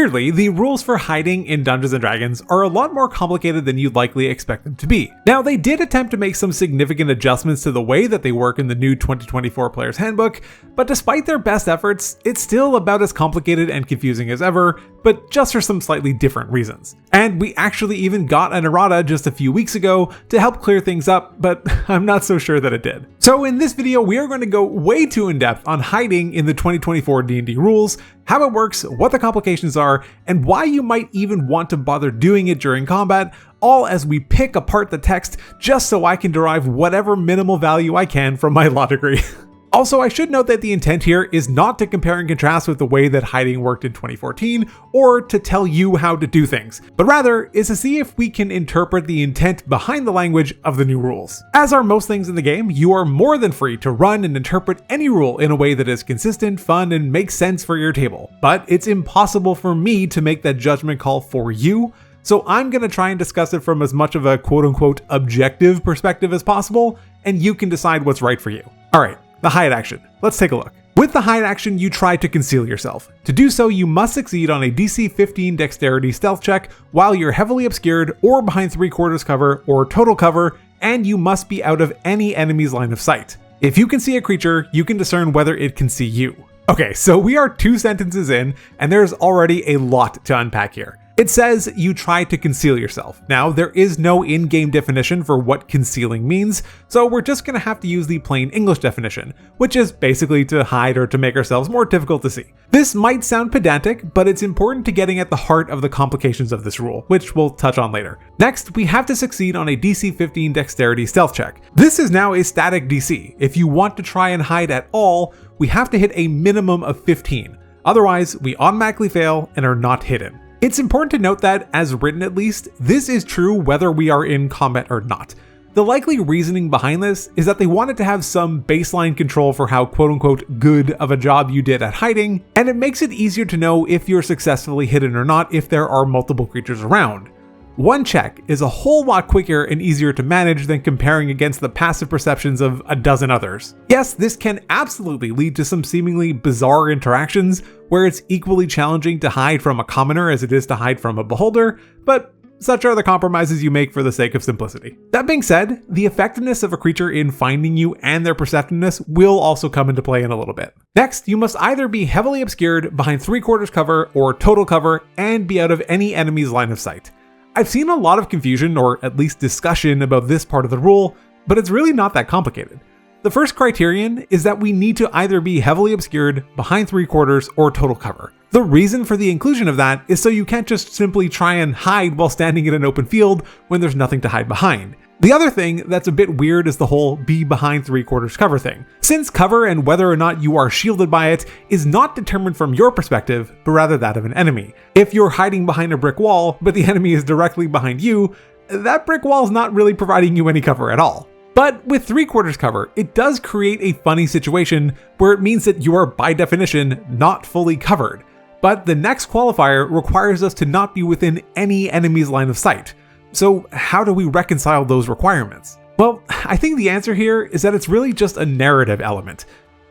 Weirdly, the rules for hiding in Dungeons & Dragons are a lot more complicated than you'd likely expect them to be. Now, they did attempt to make some significant adjustments to the way that they work in the new 2024 Player's Handbook, but despite their best efforts, it's still about as complicated and confusing as ever, but just for some slightly different reasons. And we actually even got an errata just a few weeks ago to help clear things up, but I'm not so sure that it did. So in this video, we are going to go way too in-depth on hiding in the 2024 D&D rules, how it works, what the complications are, and why you might even want to bother doing it during combat, all as we pick apart the text just so I can derive whatever minimal value I can from my law degree. Also, I should note that the intent here is not to compare and contrast with the way that hiding worked in 2014 or to tell you how to do things, but rather is to see if we can interpret the intent behind the language of the new rules. As are most things in the game, you are more than free to run and interpret any rule in a way that is consistent, fun, and makes sense for your table, but it's impossible for me to make that judgment call for you. So I'm going to try and discuss it from as much of a quote-unquote objective perspective as possible, and you can decide what's right for you. Alright, the hide action. Let's take a look. With the hide action, you try to conceal yourself. To do so, you must succeed on a DC 15 dexterity stealth check while you're heavily obscured or behind 3/4 cover or total cover, and you must be out of any enemy's line of sight. If you can see a creature, you can discern whether it can see you. Okay, so we are 2 sentences in, and there's already a lot to unpack here. It says you try to conceal yourself. Now, there is no in-game definition for what concealing means, so we're just going to have to use the plain English definition, which is basically to hide or to make ourselves more difficult to see. This might sound pedantic, but it's important to getting at the heart of the complications of this rule, which we'll touch on later. Next, we have to succeed on a DC 15 dexterity stealth check. This is now a static DC. If you want to try and hide at all, we have to hit a minimum of 15. Otherwise, we automatically fail and are not hidden. It's important to note that, as written at least, this is true whether we are in combat or not. The likely reasoning behind this is that they wanted to have some baseline control for how quote-unquote good of a job you did at hiding, and it makes it easier to know if you're successfully hidden or not if there are multiple creatures around. One check is a whole lot quicker and easier to manage than comparing against the passive perceptions of a dozen others. Yes, this can absolutely lead to some seemingly bizarre interactions where it's equally challenging to hide from a commoner as it is to hide from a beholder, but such are the compromises you make for the sake of simplicity. That being said, the effectiveness of a creature in finding you and their perceptiveness will also come into play in a little bit. Next, you must either be heavily obscured behind 3/4 cover or total cover and be out of any enemy's line of sight. I've seen a lot of confusion, or at least discussion, about this part of the rule, but it's really not that complicated. The first criterion is that we need to either be heavily obscured, behind 3/4, or total cover. The reason for the inclusion of that is so you can't just simply try and hide while standing in an open field when there's nothing to hide behind. The other thing that's a bit weird is the whole be behind 3/4 cover thing, since cover and whether or not you are shielded by it is not determined from your perspective, but rather that of an enemy. If you're hiding behind a brick wall, but the enemy is directly behind you, that brick wall is not really providing you any cover at all. But with 3/4 cover, it does create a funny situation where it means that you are by definition not fully covered. But the next qualifier requires us to not be within any enemy's line of sight. So how do we reconcile those requirements? Well, I think the answer here is that it's really just a narrative element.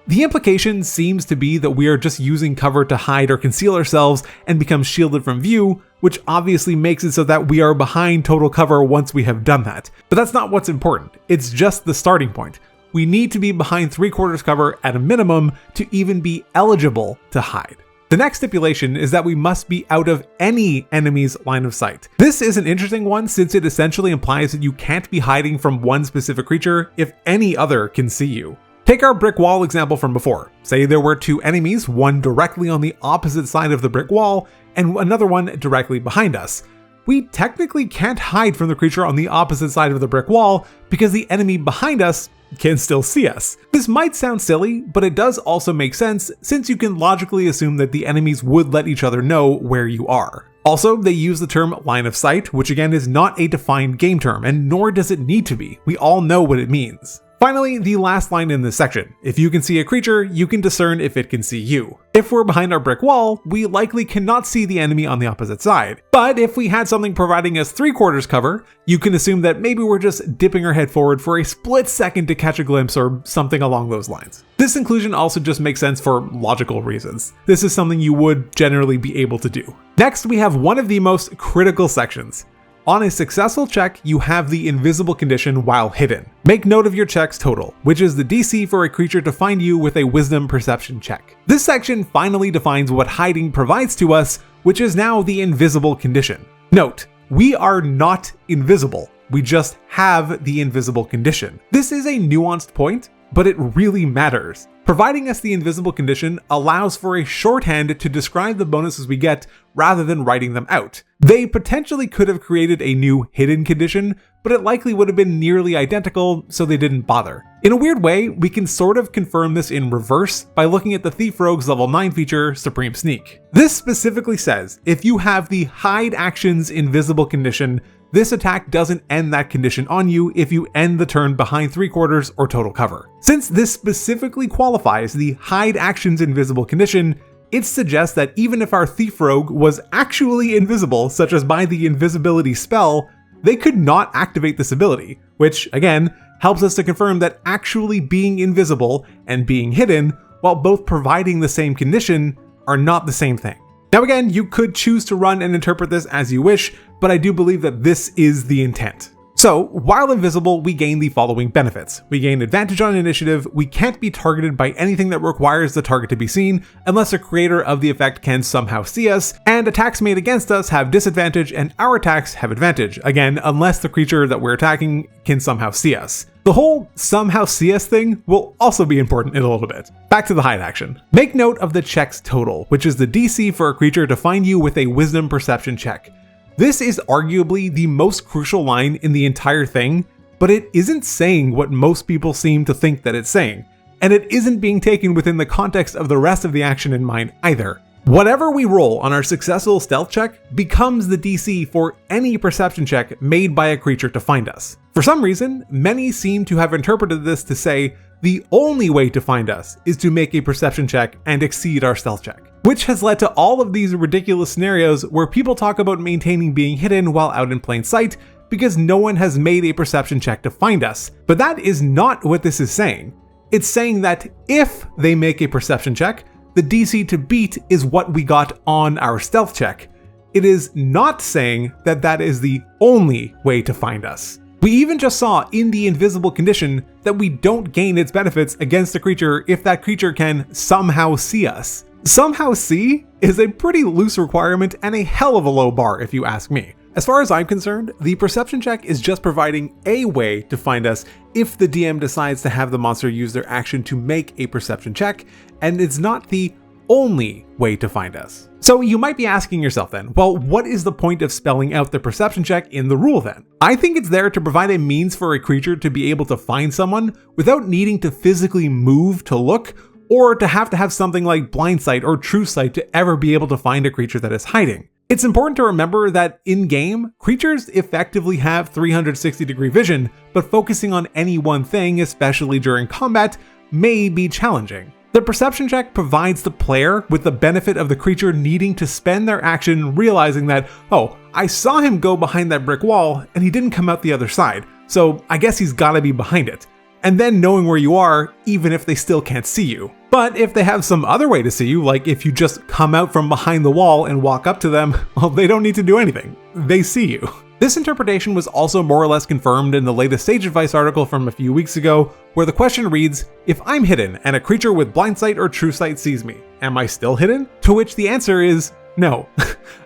The implication seems to be that we are just using cover to hide or conceal ourselves and become shielded from view, which obviously makes it so that we are behind total cover once we have done that. But that's not what's important. It's just the starting point. We need to be behind 3/4 cover at a minimum to even be eligible to hide. The next stipulation is that we must be out of any enemy's line of sight. This is an interesting one since it essentially implies that you can't be hiding from one specific creature if any other can see you. Take our brick wall example from before. Say there were 2 enemies, one directly on the opposite side of the brick wall and another one directly behind us. We technically can't hide from the creature on the opposite side of the brick wall because the enemy behind us can still see us. This might sound silly, but it does also make sense since you can logically assume that the enemies would let each other know where you are. Also, they use the term line of sight, which again is not a defined game term, and nor does it need to be. We all know what it means. Finally, the last line in this section. If you can see a creature, you can discern if it can see you. If we're behind our brick wall, we likely cannot see the enemy on the opposite side. But if we had something providing us 3/4 cover, you can assume that maybe we're just dipping our head forward for a split second to catch a glimpse or something along those lines. This inclusion also just makes sense for logical reasons. This is something you would generally be able to do. Next, we have one of the most critical sections. On a successful check, you have the invisible condition while hidden. Make note of your check's total, which is the DC for a creature to find you with a wisdom perception check. This section finally defines what hiding provides to us, which is now the invisible condition. Note, we are not invisible. We just have the invisible condition. This is a nuanced point, but it really matters. Providing us the invisible condition allows for a shorthand to describe the bonuses we get rather than writing them out. They potentially could have created a new hidden condition, but it likely would have been nearly identical, so they didn't bother. In a weird way, we can sort of confirm this in reverse by looking at the Thief Rogue's level 9 feature, Supreme Sneak. This specifically says, if you have the hide action's invisible condition, this attack doesn't end that condition on you if you end the turn behind 3/4 or total cover. Since this specifically qualifies the hide action's invisible condition, it suggests that even if our Thief Rogue was actually invisible, such as by the invisibility spell, they could not activate this ability, which again helps us to confirm that actually being invisible and being hidden, while both providing the same condition, are not the same thing. Now again, you could choose to run and interpret this as you wish, but I do believe that this is the intent. So, while invisible, we gain the following benefits. We gain advantage on initiative, we can't be targeted by anything that requires the target to be seen, unless a creator of the effect can somehow see us, and attacks made against us have disadvantage and our attacks have advantage, again, unless the creature that we're attacking can somehow see us. The whole somehow see us thing will also be important in a little bit. Back to the hide action. Make note of the check's total, which is the DC for a creature to find you with a wisdom perception check. This is arguably the most crucial line in the entire thing, but it isn't saying what most people seem to think that it's saying, and it isn't being taken within the context of the rest of the action in mind either. Whatever we roll on our successful stealth check becomes the DC for any perception check made by a creature to find us. For some reason, many seem to have interpreted this to say the only way to find us is to make a perception check and exceed our stealth check, which has led to all of these ridiculous scenarios where people talk about maintaining being hidden while out in plain sight because no one has made a perception check to find us. But that is not what this is saying. It's saying that if they make a perception check, the DC to beat is what we got on our stealth check. It is not saying that that is the only way to find us. We even just saw in the invisible condition that we don't gain its benefits against a creature if that creature can somehow see us. Somehow see is a pretty loose requirement and a hell of a low bar if you ask me. As far as I'm concerned, the perception check is just providing a way to find us if the DM decides to have the monster use their action to make a perception check, and it's not the only way to find us. So you might be asking yourself then, well, what is the point of spelling out the perception check in the rule then? I think it's there to provide a means for a creature to be able to find someone without needing to physically move to look, or to have something like blind sight or true sight to ever be able to find a creature that is hiding. It's important to remember that in-game, creatures effectively have 360-degree vision, but focusing on any one thing, especially during combat, may be challenging. The perception check provides the player with the benefit of the creature needing to spend their action realizing that, oh, I saw him go behind that brick wall and he didn't come out the other side, so I guess he's gotta be behind it. And then knowing where you are, even if they still can't see you. But if they have some other way to see you, like if you just come out from behind the wall and walk up to them, well, they don't need to do anything. They see you. This interpretation was also more or less confirmed in the latest Sage Advice article from a few weeks ago, where the question reads, if I'm hidden and a creature with blind sight or true sight sees me, am I still hidden? To which the answer is no.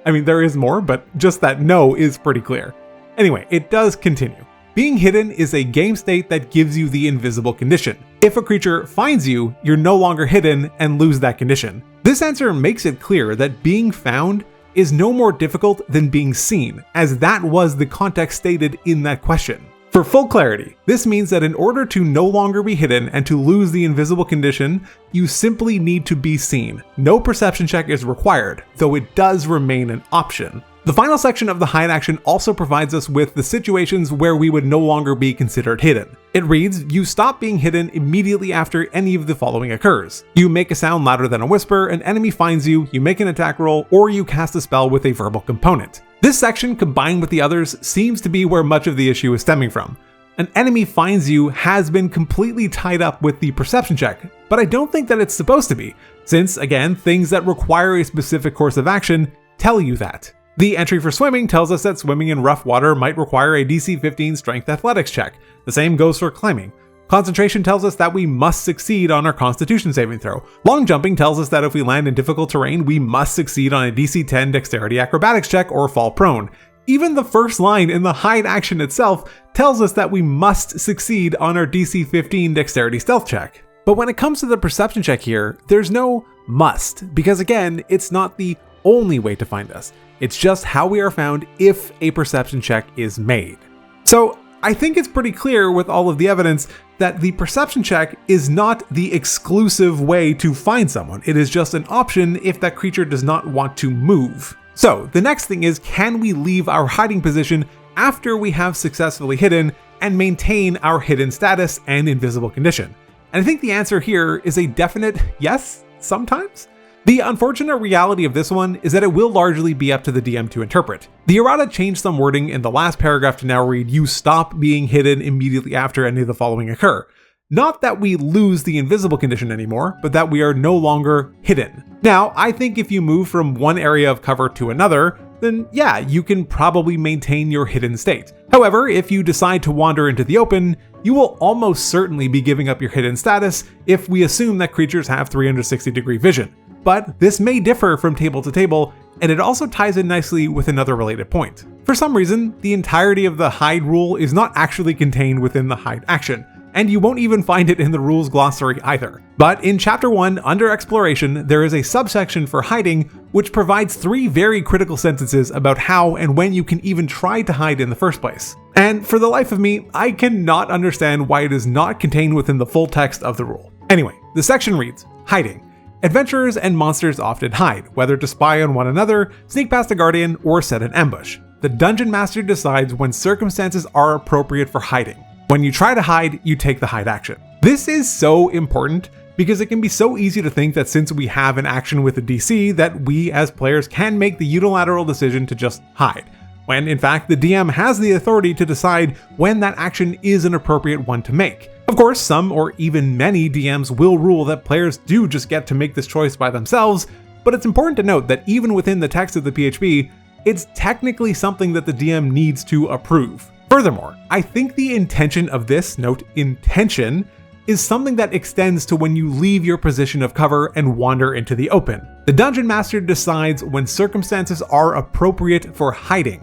I mean, there is more, but just that no is pretty clear. Anyway, it does continue. Being hidden is a game state that gives you the invisible condition. If a creature finds you, you're no longer hidden and lose that condition. This answer makes it clear that being found is no more difficult than being seen, as that was the context stated in that question. For full clarity, this means that in order to no longer be hidden and to lose the invisible condition, you simply need to be seen. No perception check is required, though it does remain an option. The final section of the hide action also provides us with the situations where we would no longer be considered hidden. It reads, you stop being hidden immediately after any of the following occurs. You make a sound louder than a whisper, an enemy finds you, you make an attack roll, or you cast a spell with a verbal component. This section, combined with the others, seems to be where much of the issue is stemming from. An enemy finds you has been completely tied up with the perception check, but I don't think that it's supposed to be, since, again, things that require a specific course of action tell you that. The entry for swimming tells us that swimming in rough water might require a DC 15 strength athletics check. The same goes for climbing. Concentration tells us that we must succeed on our constitution saving throw. Long jumping tells us that if we land in difficult terrain, we must succeed on a DC 10 dexterity acrobatics check or fall prone. Even the first line in the hide action itself tells us that we must succeed on our DC 15 dexterity stealth check. But when it comes to the perception check here, there's no must, because again, it's not the only way to find us. It's just how we are found if a perception check is made. So I think it's pretty clear with all of the evidence that the perception check is not the exclusive way to find someone. It is just an option if that creature does not want to move. So the next thing is, can we leave our hiding position after we have successfully hidden and maintain our hidden status and invisible condition? And I think the answer here is a definite yes, sometimes. The unfortunate reality of this one is that it will largely be up to the DM to interpret. The errata changed some wording in the last paragraph to now read, you stop being hidden immediately after any of the following occur. Not that we lose the invisible condition anymore, but that we are no longer hidden. Now, I think if you move from one area of cover to another, then yeah, you can probably maintain your hidden state. However, if you decide to wander into the open, you will almost certainly be giving up your hidden status if we assume that creatures have 360-degree vision. But this may differ from table to table, and it also ties in nicely with another related point. For some reason, the entirety of the hide rule is not actually contained within the hide action, and you won't even find it in the rules glossary either. But in Chapter 1, under Exploration, there is a subsection for hiding, which provides 3 very critical sentences about how and when you can even try to hide in the first place. And for the life of me, I cannot understand why it is not contained within the full text of the rule. Anyway, the section reads, hiding. Adventurers and monsters often hide, whether to spy on one another, sneak past a guardian, or set an ambush. The dungeon master decides when circumstances are appropriate for hiding. When you try to hide, you take the hide action. This is so important because it can be so easy to think that since we have an action with a DC, that we as players can make the unilateral decision to just hide, when in fact the DM has the authority to decide when that action is an appropriate one to make. Of course, some or even many DMs will rule that players do just get to make this choice by themselves, but it's important to note that even within the text of the PHB, it's technically something that the DM needs to approve. Furthermore, I think the intention of this, note intention, is something that extends to when you leave your position of cover and wander into the open. The Dungeon Master decides when circumstances are appropriate for hiding.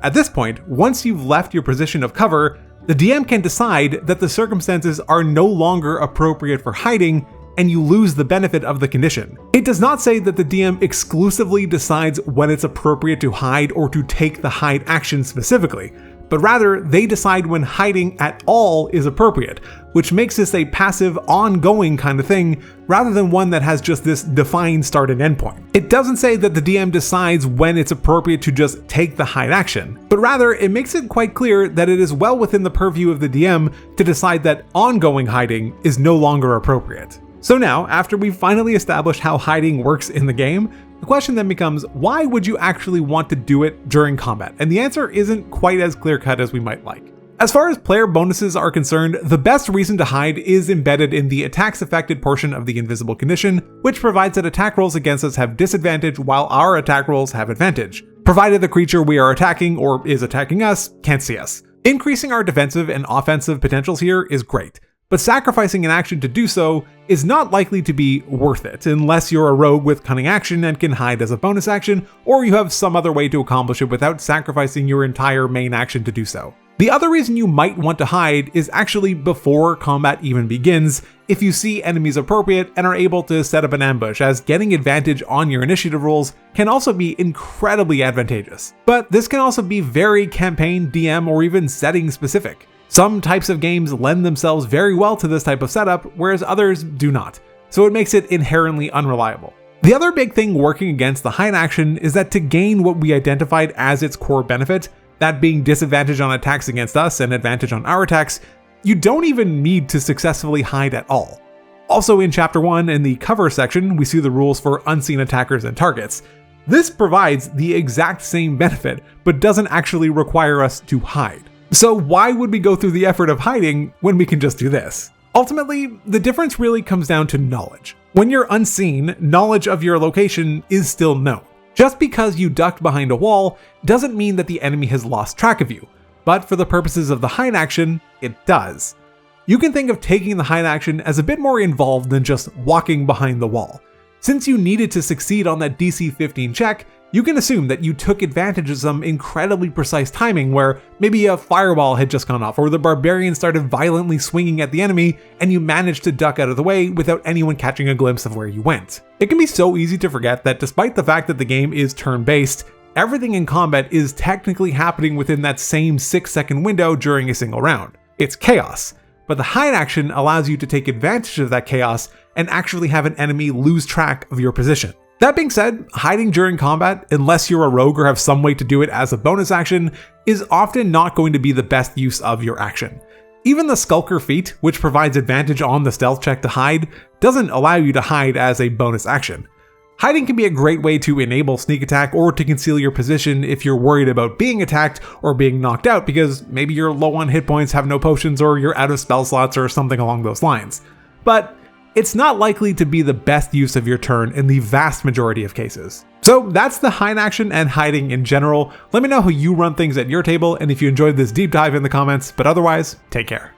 At this point, once you've left your position of cover, the DM can decide that the circumstances are no longer appropriate for hiding, and you lose the benefit of the condition. It does not say that the DM exclusively decides when it's appropriate to hide or to take the hide action specifically, but rather they decide when hiding at all is appropriate, which makes this a passive, ongoing kind of thing, rather than one that has just this defined start and end point. It doesn't say that the DM decides when it's appropriate to just take the hide action, but rather it makes it quite clear that it is well within the purview of the DM to decide that ongoing hiding is no longer appropriate. So now, after we've finally established how hiding works in the game, the question then becomes, why would you actually want to do it during combat? And the answer isn't quite as clear-cut as we might like. As far as player bonuses are concerned, the best reason to hide is embedded in the attacks affected portion of the invisible condition, which provides that attack rolls against us have disadvantage while our attack rolls have advantage, provided the creature we are attacking or is attacking us can't see us. Increasing our defensive and offensive potentials here is great, but sacrificing an action to do so is not likely to be worth it unless you're a rogue with cunning action and can hide as a bonus action, or you have some other way to accomplish it without sacrificing your entire main action to do so. The other reason you might want to hide is actually before combat even begins, if you see enemies appropriate and are able to set up an ambush, as getting advantage on your initiative rolls can also be incredibly advantageous. But this can also be very campaign, DM, or even setting specific. Some types of games lend themselves very well to this type of setup, whereas others do not, so it makes it inherently unreliable. The other big thing working against the hide action is that to gain what we identified as its core benefit, that being disadvantage on attacks against us and advantage on our attacks, you don't even need to successfully hide at all. Also in Chapter 1 in the cover section, we see the rules for unseen attackers and targets. This provides the exact same benefit, but doesn't actually require us to hide. So why would we go through the effort of hiding when we can just do this? Ultimately, the difference really comes down to knowledge. When you're unseen, knowledge of your location is still known. Just because you ducked behind a wall doesn't mean that the enemy has lost track of you, but for the purposes of the hide action, it does. You can think of taking the hide action as a bit more involved than just walking behind the wall. Since you needed to succeed on that DC 15 check, you can assume that you took advantage of some incredibly precise timing where maybe a fireball had just gone off or the barbarian started violently swinging at the enemy and you managed to duck out of the way without anyone catching a glimpse of where you went. It can be so easy to forget that despite the fact that the game is turn-based, everything in combat is technically happening within that same 6-second window during a single round. It's chaos, but the hide action allows you to take advantage of that chaos and actually have an enemy lose track of your position. That being said, hiding during combat, unless you're a rogue or have some way to do it as a bonus action, is often not going to be the best use of your action. Even the Skulker feat, which provides advantage on the stealth check to hide, doesn't allow you to hide as a bonus action. Hiding can be a great way to enable sneak attack or to conceal your position if you're worried about being attacked or being knocked out because maybe you're low on hit points, have no potions, or you're out of spell slots or something along those lines. But it's not likely to be the best use of your turn in the vast majority of cases. So that's the hide action and hiding in general. Let me know how you run things at your table and if you enjoyed this deep dive in the comments, but otherwise, take care.